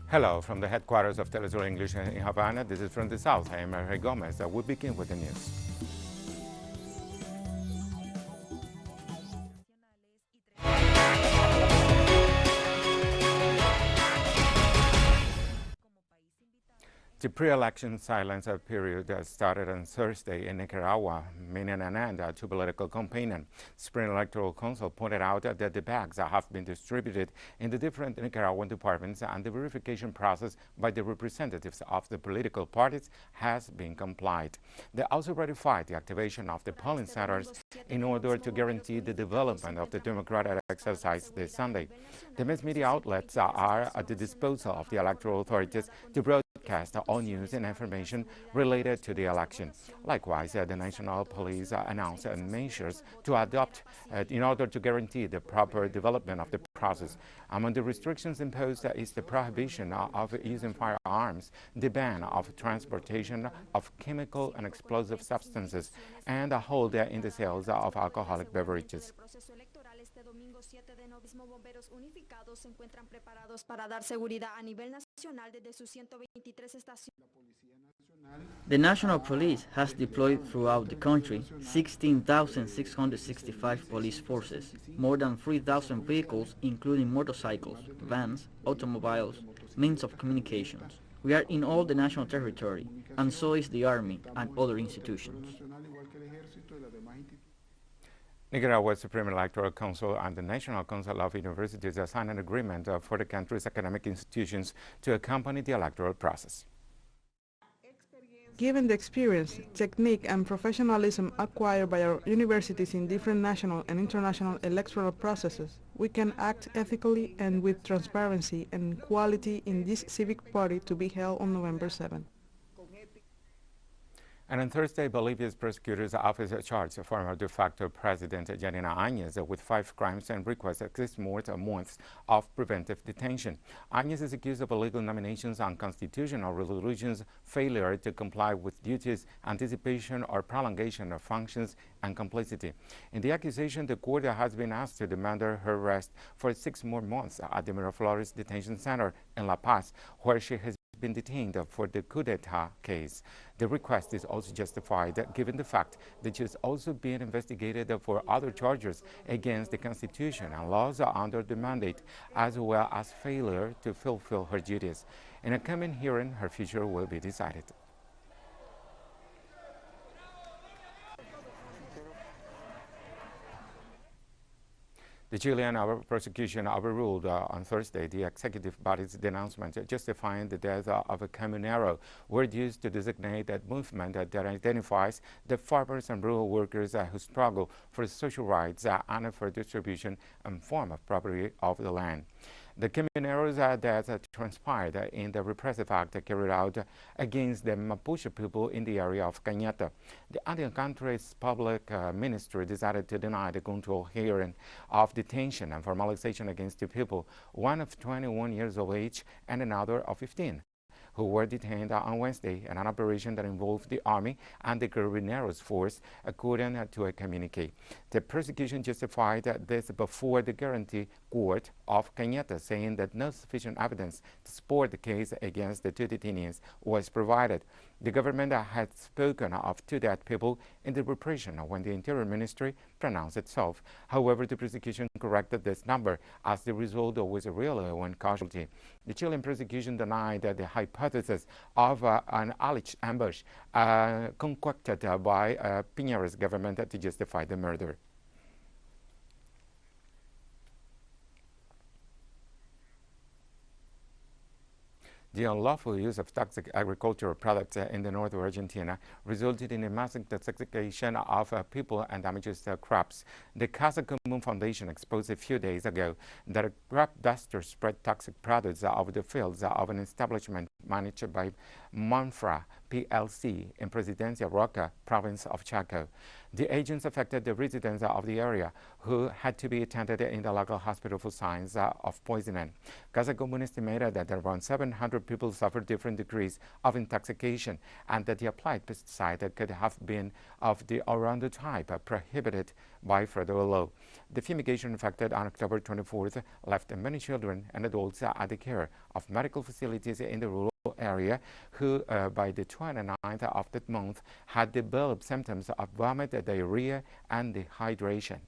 Hello from the headquarters of TeleSUR English in Havana. This is from the South. I am Jorge Gomez. We begin with the news. The pre-election silence period started on Thursday in Nicaragua, meaning an end to political campaigning. Spring Electoral Council pointed out that the bags have been distributed in the different Nicaraguan departments and the verification process by the representatives of the political parties has been complied. They also ratified the activation of the polling centers in order to guarantee the development of the democratic exercise this Sunday. The mass media outlets are at the disposal of the electoral authorities to broadcast all news and information related to the election. Likewise, the National Police announced measures to adopt in order to guarantee the proper development of the process. Among the restrictions imposed is the prohibition of using firearms, the ban of transportation of chemical and explosive substances, and a hold in the sales of alcoholic beverages. Bomberos unificados se encuentran preparados para dar seguridad a nivel nacional desde sus 123 estaciones. The National Police has deployed throughout the country 16,665 police forces, more than 3,000 vehicles including motorcycles, vans, automobiles, means of communications. We are in all the national territory, and so is the Army and other institutions. Nicaragua's Supreme Electoral Council and the National Council of Universities signed an agreement for the country's academic institutions to accompany the electoral process. Given the experience, technique, and professionalism acquired by our universities in different national and international electoral processes, we can act ethically and with transparency and quality in this civic party to be held on November 7. And on Thursday, Bolivia's prosecutor's office charged former de facto President Janina Áñez with 5 crimes and requests 6 more months of preventive detention. Áñez is accused of illegal nominations, unconstitutional resolutions, failure to comply with duties, anticipation or prolongation of functions, and complicity. In the accusation, the court has been asked to demand her arrest for 6 more months at the Miraflores Detention Center in La Paz, where she has been detained for the coup d'etat case. The request is also justified given the fact that she is also being investigated for other charges against the Constitution and laws under the mandate, as well as failure to fulfill her duties. In a coming hearing, her future will be decided. The Chilean prosecution overruled on Thursday the executive body's denouncement justifying the death of a Camionero, word used to designate that movement that identifies the farmers and rural workers who struggle for social rights and for distribution and form of property of the land. The Camioneros death transpired in the repressive act carried out against the Mapuche people in the area of Cañete. The Andean country's public ministry decided to deny the control hearing of detention and formalization against 2 people, one of 21 years of age and another of 15. Who were detained on Wednesday in an operation that involved the Army and the Carabineros force, according to a communique. The prosecution justified this before the guarantee court of Cañete, saying that no sufficient evidence to support the case against the 2 detainees was provided. The government had spoken of 2 dead people in the repression when the Interior Ministry pronounced itself. However, the prosecution corrected this number as the result was a real one casualty. The Chilean prosecution denied the hypothesis of an alleged ambush concocted by Piñera's government to justify the murder. The unlawful use of toxic agricultural products in the north of Argentina resulted in a massive intoxication of people and damages crops. The Casa Común Foundation exposed a few days ago that a crop duster spread toxic products over the fields of an establishment managed by Monfra PLC in Presidencia Roca, province of Chaco. The agents affected the residents of the area who had to be attended in the local hospital for signs of poisoning. Casa Común estimated that around 700 people suffered different degrees of intoxication and that the applied pesticide could have been of the Arondo type prohibited by federal law. The fumigation effected on October 24th left many children and adults at the care of medical facilities in the rural area who, by the 29th of that month, had developed symptoms of vomit, diarrhea, and dehydration.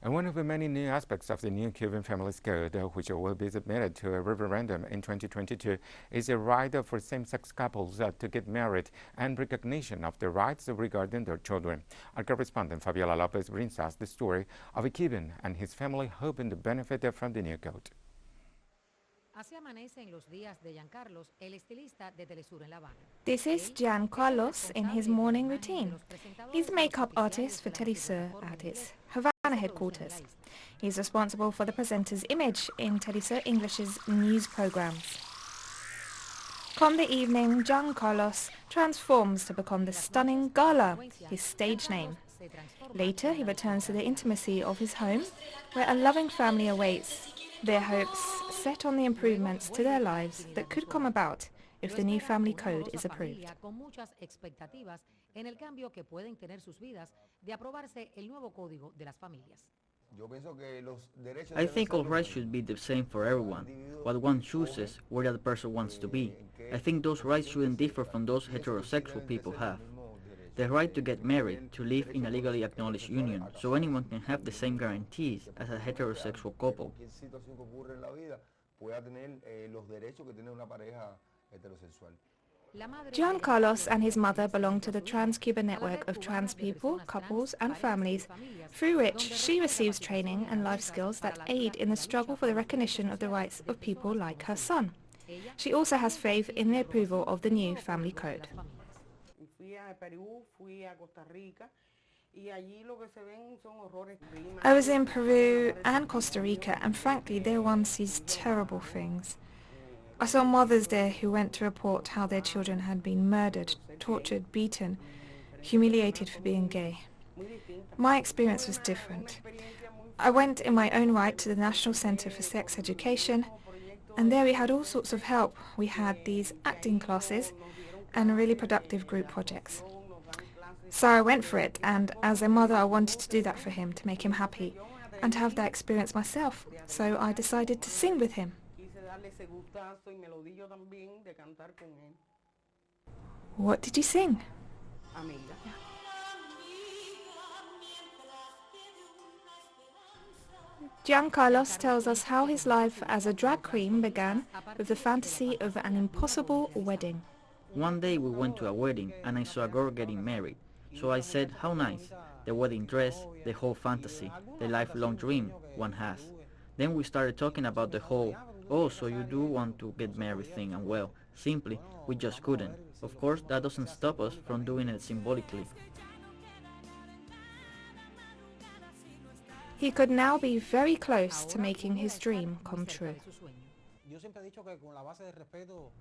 And one of the many new aspects of the new Cuban Families Code, which will be submitted to a referendum in 2022, is a right for same-sex couples to get married and recognition of their rights regarding their children. Our correspondent Fabiola Lopez brings us the story of a Cuban and his family hoping to benefit from the new code. This is Giancarlos in his morning routine. He's a makeup artist for TeleSUR at its Havana headquarters. He's responsible for the presenter's image in TeleSUR English's news programs. Come the evening, Giancarlos transforms to become the stunning Gala, his stage name. Later, he returns to the intimacy of his home, where a loving family awaits, their hopes set on the improvements to their lives that could come about if the new family code is approved. I think all rights should be the same for everyone. What one chooses, where the other person wants to be. I think those rights shouldn't differ from those heterosexual people have. The right to get married, to live in a legally acknowledged union, so anyone can have the same guarantees as a heterosexual couple. Giancarlos and his mother belong to the Trans-Cuba network of trans people, couples and families, through which she receives training and life skills that aid in the struggle for the recognition of the rights of people like her son. She also has faith in the approval of the new family code. I was in Peru and Costa Rica, and frankly there one sees terrible things. I saw mothers there who went to report how their children had been murdered, tortured, beaten, humiliated for being gay. My experience was different. I went in my own right to the National Center for Sex Education, and there we had all sorts of help. We had these acting classes and really productive group projects. So I went for it, and as a mother I wanted to do that for him, to make him happy, and to have that experience myself. So I decided to sing with him. What did you sing? Giancarlos tells us how his life as a drag queen began with the fantasy of an impossible wedding. One day we went to a wedding and I saw a girl getting married. So I said, how nice, the wedding dress, the whole fantasy, the lifelong dream one has. Then we started talking about the whole, oh, so you do want to get married thing, and well, simply, we just couldn't. Of course, that doesn't stop us from doing it symbolically. He could now be very close to making his dream come true.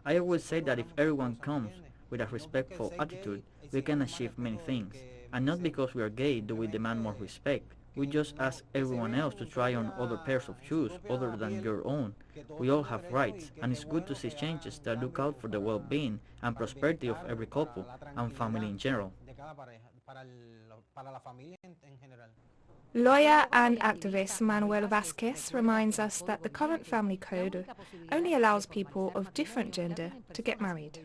I always say that if everyone comes with a respectful attitude, we can achieve many things. And not because we are gay do we demand more respect. We just ask everyone else to try on other pairs of shoes other than your own. We all have rights, and it's good to see changes that look out for the well-being and prosperity of every couple and family in general. Lawyer and activist Manuel Vázquez reminds us that the current family code only allows people of different gender to get married.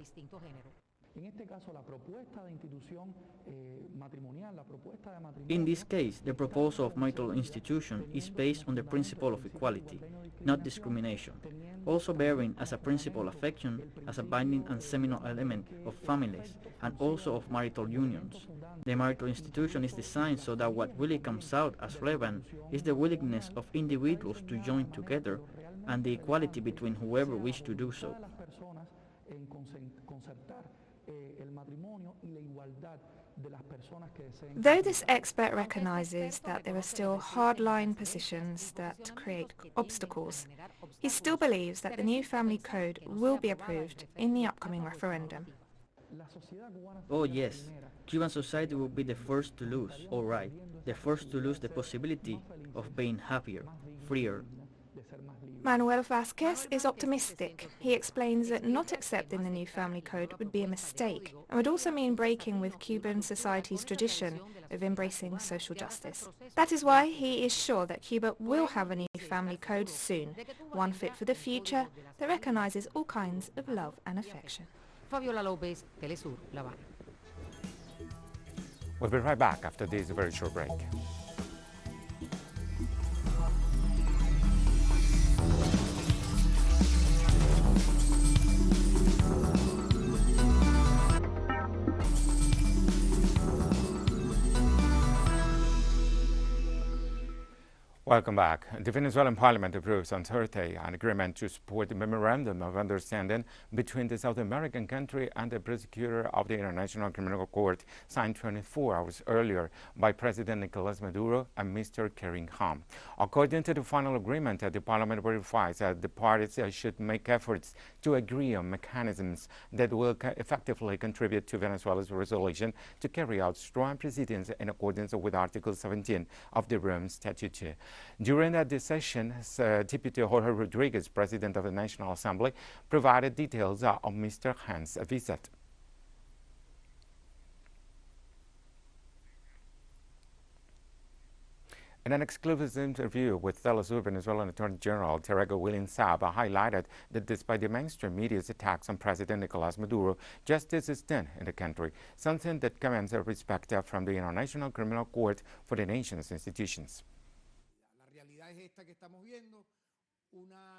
In this case, the proposal of marital institution is based on the principle of equality, not discrimination, also bearing as a principal affection as a binding and seminal element of families and also of marital unions. The marital institution is designed so that what really comes out as relevant is the willingness of individuals to join together and the equality between whoever wishes to do so. Though this expert recognizes that there are still hard-line positions that create obstacles, he still believes that the new family code will be approved in the upcoming referendum. Oh yes, Cuban society will be the first to lose, all right, the first to lose the possibility of being happier, freer. Manuel Vasquez is optimistic. He explains that not accepting the new family code would be a mistake and would also mean breaking with Cuban society's tradition of embracing social justice. That is why he is sure that Cuba will have a new family code soon, one fit for the future that recognizes all kinds of love and affection. Fabiola Lopez, TeleSUR, La Habana. We'll be right back after this very short break. Welcome back. The Venezuelan parliament approves on Thursday an agreement to support the memorandum of understanding between the South American country and the prosecutor of the International Criminal Court, signed 24 hours earlier by President Nicolas Maduro and Mr. Karim Khan. According to the final agreement, the parliament verifies that the parties should make efforts to agree on mechanisms that will effectively contribute to Venezuela's resolution to carry out strong proceedings in accordance with Article 17 of the Rome Statute. During that session, Deputy Jorge Rodriguez, President of the National Assembly, provided details on Mr. Khan's visit. In an exclusive interview with TeleSUR, Venezuelan Attorney General Terego William Saab highlighted that despite the mainstream media's attacks on President Nicolas Maduro, justice is done in the country, something that commands respect from the International Criminal Court for the nation's institutions.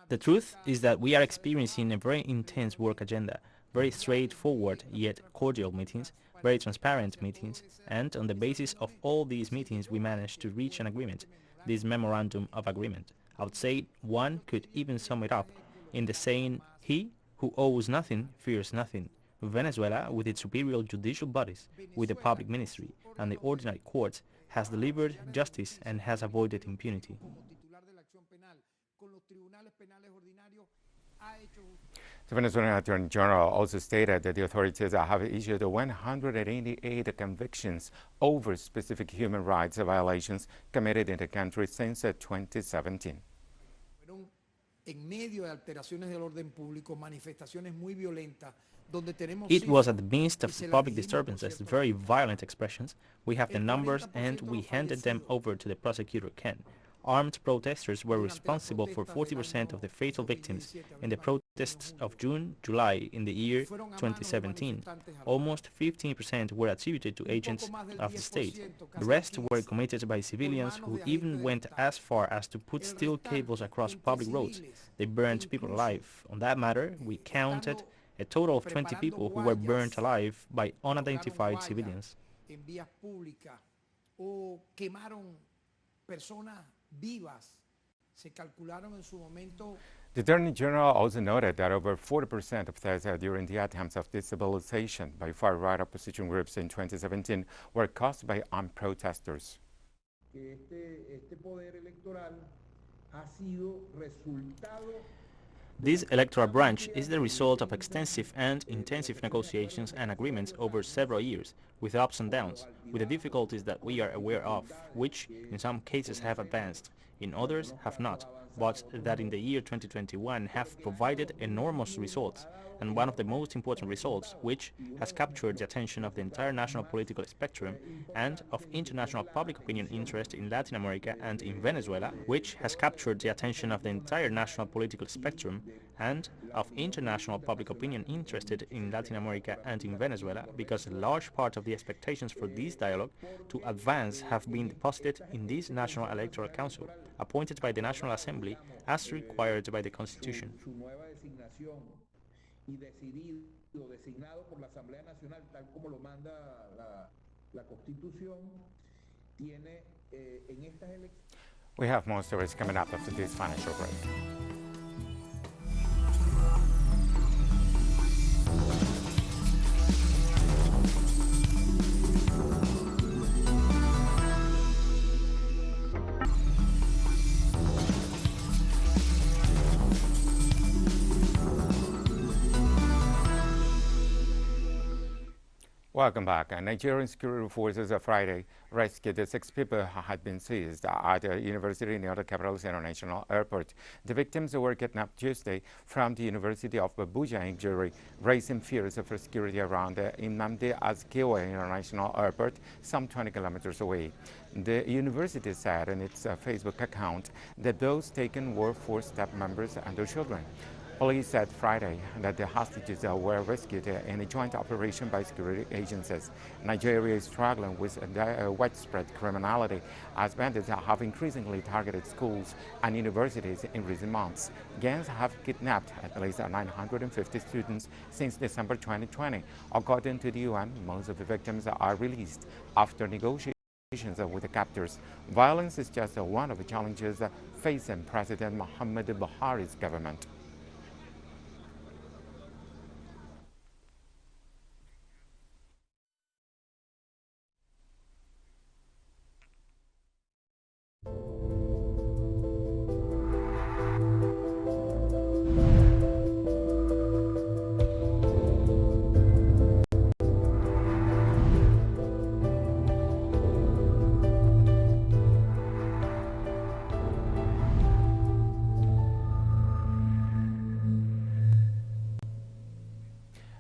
The truth is that we are experiencing a very intense work agenda, very straightforward yet cordial meetings, very transparent meetings, and on the basis of all these meetings we managed to reach an agreement, this memorandum of agreement. I would say one could even sum it up in the saying, he who owes nothing fears nothing. Venezuela, with its superior judicial bodies, with the public ministry and the ordinary courts, has delivered justice and has avoided impunity. The Venezuelan Attorney General also stated that the authorities have issued 188 convictions over specific human rights violations committed in the country since 2017. It was at the midst of public disturbances, very violent expressions. We have the numbers and we handed them over to the prosecutor Ken. Armed protesters were responsible for 40% of the fatal victims in the protests of June-July in the year 2017. Almost 15% were attributed to agents of the state. The rest were committed by civilians who even went as far as to put steel cables across public roads. They burned people alive. On that matter, we counted a total of 20 people who were burnt alive by unidentified civilians. The Attorney General also noted that over 40% of deaths during the attempts of destabilization by far-right opposition groups in 2017 were caused by armed protesters. This electoral branch is the result of extensive and intensive negotiations and agreements over several years, with ups and downs, with the difficulties that we are aware of, which in some cases have advanced, in others have not, but that in the year 2021 have provided enormous results, and one of the most important results, which has captured the attention of the entire national political spectrum and of international public opinion interest in Latin America and in Venezuela, which has captured the attention of the entire national political spectrum and of international public opinion interested in Latin America and in Venezuela, because a large part of the expectations for this dialogue to advance have been deposited in this National Electoral Council, appointed by the National Assembly as required by the Constitution. We have more stories coming up after this financial break. Welcome back. Nigerian security forces Friday rescued 6 people who had been seized at the university near the capital's international airport. The victims were kidnapped Tuesday from the University of Abuja in Nigeria, raising fears for security around the Nnamdi Azikiwe International Airport, some 20 kilometers away. The university said in its Facebook account that those taken were 4 staff members and their children. Police said Friday that the hostages were rescued in a joint operation by security agencies. Nigeria is struggling with widespread criminality as bandits have increasingly targeted schools and universities in recent months. Gangs have kidnapped at least 950 students since December 2020. According to the UN, most of the victims are released after negotiations with the captors. Violence is just one of the challenges facing President Muhammadu Buhari's government.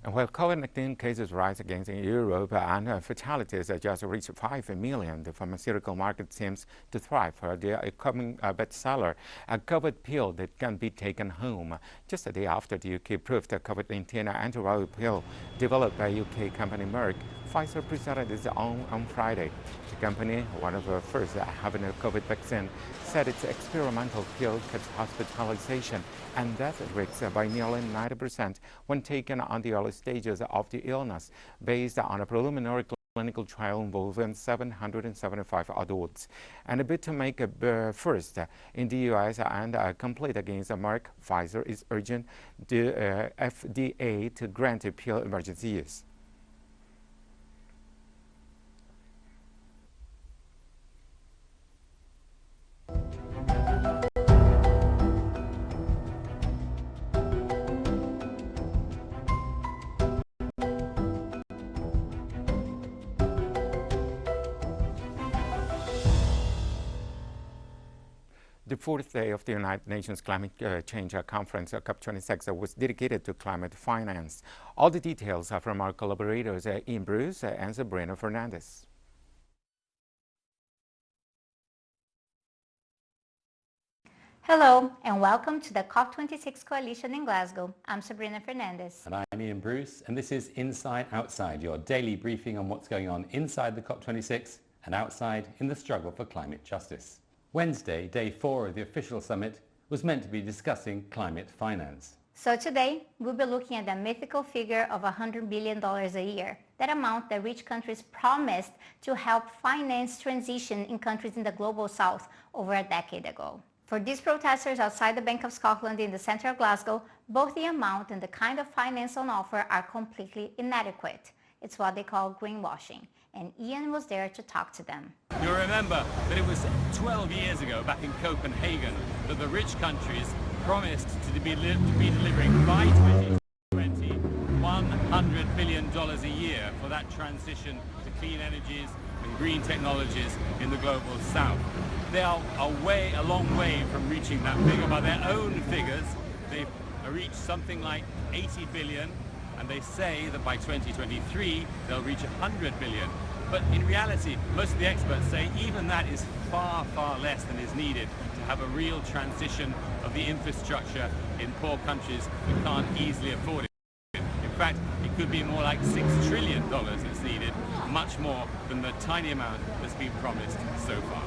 And while COVID-19 cases rise again in Europe and fatalities just reached 5 million, the pharmaceutical market seems to thrive for the upcoming bestseller, a COVID pill that can be taken home. Just a day after the UK approved the COVID-19 antiviral pill developed by UK company Merck, Pfizer presented its own on Friday. The company, one of the first having a COVID vaccine, said its experimental pill cuts hospitalization and death risks by nearly 90% when taken on the early stages of the illness, based on a preliminary clinical trial involving 775 adults. And a bid to make a first in the U.S. and a complaint against Merck, Pfizer is urging the FDA to grant a pill emergency use. The fourth day of the United Nations Climate Change Conference, COP26, was dedicated to climate finance. All the details are from our collaborators, Ian Bruce and Sabrina Fernandez. Hello and welcome to the COP26 Coalition in Glasgow. I'm Sabrina Fernandez. And I'm Ian Bruce, and this is Inside Outside, your daily briefing on what's going on inside the COP26 and outside in the struggle for climate justice. Wednesday, day 4 of the official summit, was meant to be discussing climate finance. So today, we'll be looking at the mythical figure of $100 billion a year, that amount that rich countries promised to help finance transition in countries in the global south over a decade ago. For these protesters outside the Bank of Scotland in the centre of Glasgow, both the amount and the kind of finance on offer are completely inadequate. It's what they call greenwashing, and Ian was there to talk to them. You'll remember that it was 12 years ago, back in Copenhagen, that the rich countries promised to be delivering by 2020 $100 billion a year for that transition to clean energies and green technologies in the global south. They are a long way from reaching that figure. By their own figures, they've reached something like 80 billion, and they say that by 2023 they'll reach 100 billion. But in reality, most of the experts say even that is far, far less than is needed to have a real transition of the infrastructure in poor countries that can't easily afford it. In fact, it could be more like $6 trillion that's needed, much more than the tiny amount that's been promised so far.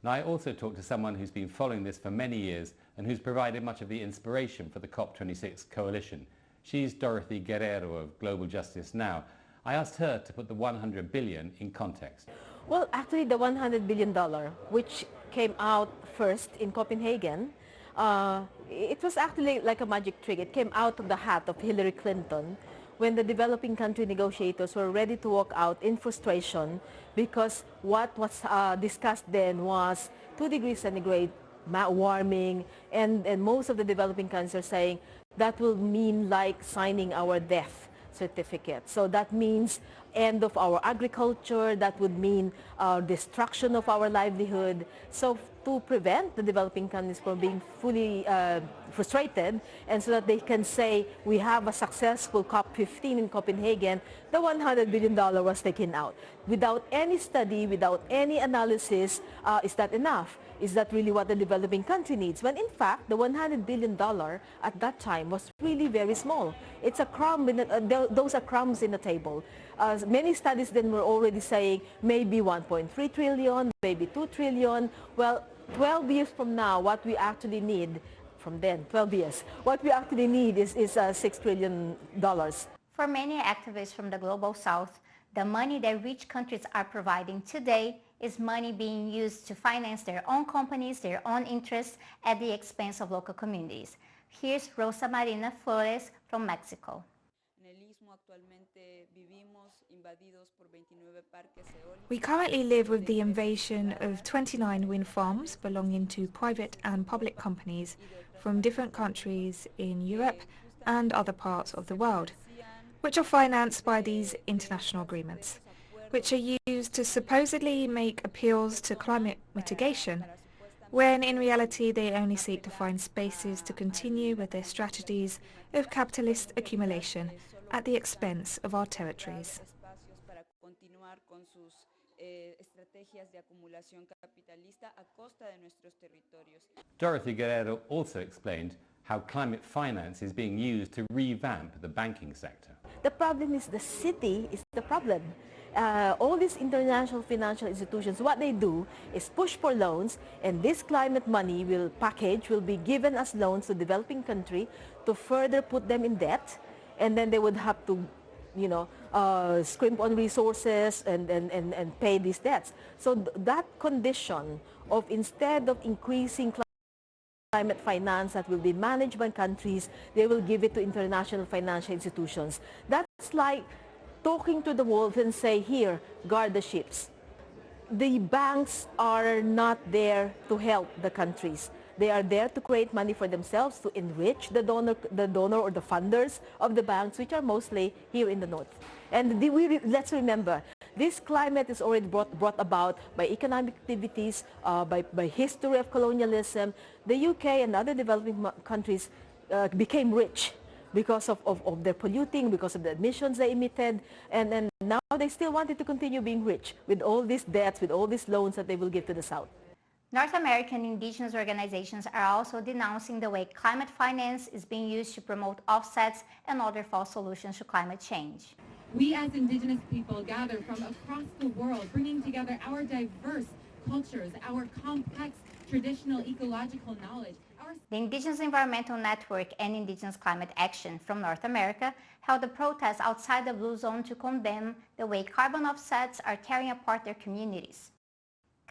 Now, I also talked to someone who's been following this for many years and who's provided much of the inspiration for the COP26 coalition. She's Dorothy Guerrero of Global Justice Now. I asked her to put the $100 billion in context. Well, actually the $100 billion, which came out first in Copenhagen, it was actually like a magic trick. It came out of the hat of Hillary Clinton when the developing country negotiators were ready to walk out in frustration because what was discussed then was 2 degrees centigrade warming, and most of the developing countries are saying that will mean like signing our death. certificate. So that means end of our agriculture, that would mean destruction of our livelihood. So to prevent the developing countries from being fully frustrated, and so that they can say we have a successful COP15 in Copenhagen, the $100 billion was taken out. Without any study, without any analysis, is that enough? Is that really what the developing country needs? When in fact, the $100 billion at that time was really very small. It's a crumb, those are crumbs in the table. Many studies then were already saying maybe 1.3 trillion, maybe 2 trillion. Well, 12 years from now, what we actually need, from then, 12 years, what we actually need is $6 trillion. For many activists from the Global South, the money that rich countries are providing today is money being used to finance their own companies, their own interests at the expense of local communities. Here's Rosa Marina Flores from Mexico. We currently live with the invasion of 29 wind farms belonging to private and public companies from different countries in Europe and other parts of the world, which are financed by these international agreements, which are used to supposedly make appeals to climate mitigation, when in reality they only seek to find spaces to continue with their strategies of capitalist accumulation at the expense of our territories. Dorothy Guerrero also explained how climate finance is being used to revamp the banking sector. The problem is the city is the problem. All these international financial institutions, what they do is push for loans, and this climate money will be given as loans to developing country to further put them in debt, and then they would have to, scrimp on resources and pay these debts. So that condition of, instead of increasing climate finance that will be managed by countries, they will give it to international financial institutions. That's like talking to the wolves and say, here, guard the ships. The banks are not there to help the countries. They are there to create money for themselves, to enrich the donor or the funders of the banks, which are mostly here in the north. And let's remember, this climate is already brought about by economic activities, by history of colonialism. The UK and other developing countries became rich because of their polluting, because of the emissions they emitted, and now they still wanted to continue being rich with all these debts, with all these loans that they will give to the South. North American indigenous organizations are also denouncing the way climate finance is being used to promote offsets and other false solutions to climate change. We as indigenous people gather from across the world, bringing together our diverse cultures, our complex traditional ecological knowledge. The Indigenous Environmental Network and Indigenous Climate Action from North America held a protest outside the Blue Zone to condemn the way carbon offsets are tearing apart their communities.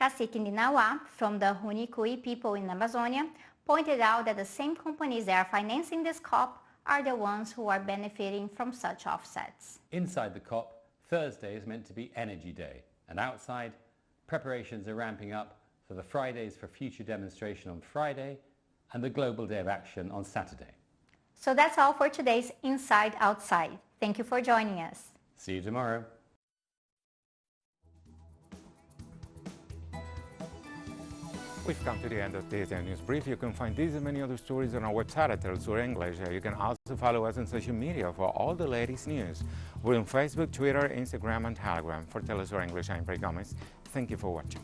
Cacique Ninawa from the Hunicui people in Amazonia pointed out that the same companies that are financing this COP are the ones who are benefiting from such offsets. Inside the COP, Thursday is meant to be Energy Day, and outside, preparations are ramping up for the Fridays for Future demonstration on Friday and the Global Day of Action on Saturday. So that's all for today's Inside Outside. Thank you for joining us. See you tomorrow. We've come to the end of today's news brief. You can find these and many other stories on our website at TeleSUR English. You can also follow us on social media for all the latest news. We're on Facebook, Twitter, Instagram, and Telegram. For TeleSUR English, I'm Ray Gomez. Thank you for watching.